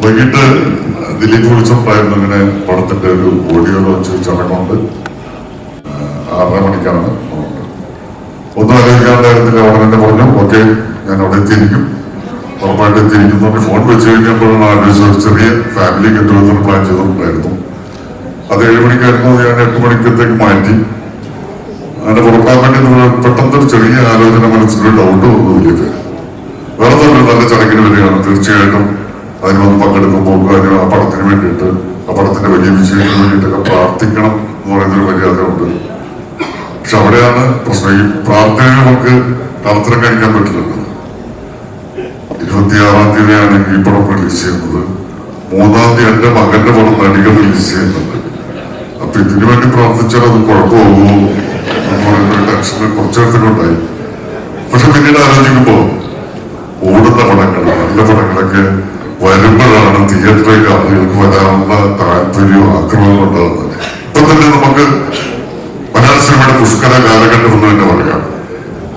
വൈകിട്ട് ദിലീപ് വിളിച്ചിട്ടുണ്ടായിരുന്നു ഇങ്ങനെ പടത്തിന്റെ ഒരു ഓഡിയോ ലോഞ്ച് ചടങ്ങുണ്ട്, 6:30 മണിക്കാണ്. ഒന്നും ആലോചിക്കാണ്ടായിരുന്നില്ല. അവിടെ തന്നെ പറഞ്ഞു ഓക്കെ ഞാൻ അവിടെ എത്തിയിരിക്കും, ഉറപ്പായിട്ട് എത്തിയിരിക്കുന്നു. ഫോൺ വെച്ച് കഴിഞ്ഞപ്പോഴാണ് ആലോചിച്ചത് ചെറിയ ഫാമിലി ഗെറ്റ് ടുഗദർ പ്ലാൻ ചെയ്തിട്ടുണ്ടായിരുന്നു. അത് 7 മണിക്കായിരുന്നു, ഞാൻ 8 മണിക്കത്തേക്ക് മാറ്റി. അങ്ങനെ പുറപ്പെടാൻ വേണ്ടി പെട്ടെന്നൊരു ചെറിയ ആലോചന മനസ്സിലൊരു ഡൗട്ട് വന്നു. ദിലീപ് വേറെ തന്നെ നല്ല ചടങ്ങിന് വരികയാണ്, തീർച്ചയായിട്ടും അതിന് വന്ന് പങ്കെടുക്കുമ്പോൾ ആ പടത്തിന് വേണ്ടിയിട്ട്, ആ പടത്തിന്റെ വലിയ വിജയത്തിന് വേണ്ടിയിട്ടൊക്കെ പ്രാർത്ഥിക്കണം എന്ന് പറയുന്നൊരു മര്യാദ ഉണ്ട്. പക്ഷെ അവിടെയാണ് പ്രശ്നം. ഈ പ്രാർത്ഥന നമുക്ക് കർത്തരം കഴിക്കാൻ പറ്റില്ലല്ലോ. 26-ാം തീയതിയാണ് ഈ പടം റിലീസ് ചെയ്യുന്നത്. 3-ാം തീയതി എന്റെ മകന്റെ പടം നടികൾ റിലീസ് ചെയ്യുന്നുണ്ട്. അപ്പൊ ഇതിനു വേണ്ടി പ്രാർത്ഥിച്ചാൽ അത് കുഴപ്പമാകുമോ എന്ന് പറയുന്നൊരു ടെൻഷൻ കുറച്ചു നേരത്തിനുണ്ടായി. പക്ഷെ പിന്നീട് ആലോചിക്കുമ്പോ ഓടുന്ന പടങ്ങൾ, നല്ല പടങ്ങളൊക്കെ വരുമ്പോഴാണ് തിയേറ്ററിലേക്ക് ആളുകൾക്ക് വരാനുള്ള താല്പര്യവും ആഗ്രഹവും ഉണ്ടാകുന്നത്. ഇപ്പൊ തന്നെ നമുക്ക് മലയാള സിനിമയുടെ പുഷ്കര കാലഘട്ടം എന്ന് തന്നെ പറയാം.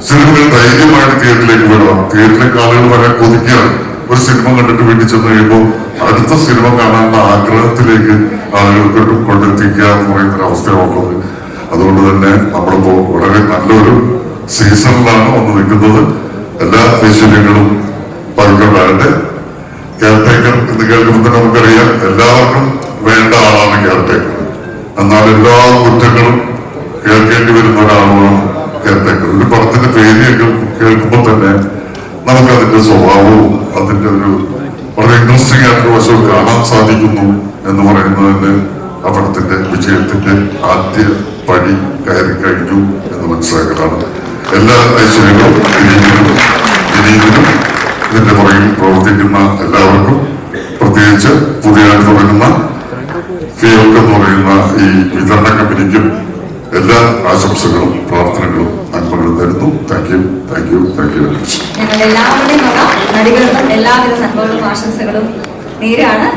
സിനിമകൾ ധൈര്യമായിട്ട് തിയേറ്ററിലേക്ക് വിടാം. തിയേറ്ററിലേക്ക് ആളുകൾ വരാൻ കൊതിക്കുകയാണ്. ഒരു സിനിമ കണ്ടിട്ട് വീട്ടിൽ ചെന്ന് കഴിയുമ്പോൾ അടുത്ത സിനിമ കാണാനുള്ള ആഗ്രഹത്തിലേക്ക് ആളുകൾക്ക് കൊണ്ടെത്തിക്കുക എന്ന് പറയുന്ന ഒരു അവസ്ഥയാണുള്ളത്. അതുകൊണ്ട് തന്നെ നമ്മളിപ്പോ വളരെ നല്ലൊരു സീസണിലാണ് വന്ന് നിൽക്കുന്നത്. എല്ലാ ഐശ്വര്യങ്ങളും പകർന്നുണ്ടാകട്ടെ. കെയർടേക്കർ എന്ന് കേൾക്കുമ്പോൾ തന്നെ നമുക്കറിയാം എല്ലാവർക്കും വേണ്ട ആളാണ് കെയർടേക്കർ. എന്നാൽ എല്ലാ കുറ്റങ്ങളും കേൾക്കേണ്ടി വരുന്ന ഒരാളാണ് കെയർടേക്കർ. ഒരു പടത്തിന്റെ പേര് കേൾക്കുമ്പോൾ തന്നെ നമുക്കതിന്റെ സ്വഭാവവും അതിന്റെ ഒരു വളരെ ഇൻട്രസ്റ്റിംഗ് ആയിട്ടുള്ള വശവും കാണാൻ സാധിക്കുന്നു എന്ന് പറയുന്നതിന്റെ ആ പടത്തിന്റെ വിജയത്തിന്റെ ആദ്യ പടി കയറി കഴിഞ്ഞു എന്ന് മനസ്സിലാക്കലാണ്. എല്ലാ ഐശ്വര്യങ്ങളും ദിലീപിനും ഇതിന്റെ പുറകിൽ പ്രവർത്തിക്കുന്ന എല്ലാവർക്കും, പ്രത്യേകിച്ച് പുതിയതായിട്ട് തുടങ്ങുന്ന ഫിയോക്ക് എന്ന് പറയുന്ന ഈ വിതരണ കമ്പനിക്കും എല്ലാ ആശംസകളും പ്രാർത്ഥനകളും നന്മകളും തരുന്നു. Thank you very much. ഞങ്ങളുടെ എല്ലാവരുടെയും നടികൾക്കും എല്ലാവിധ നന്മകളും ആശംസകളും നേരാണ്.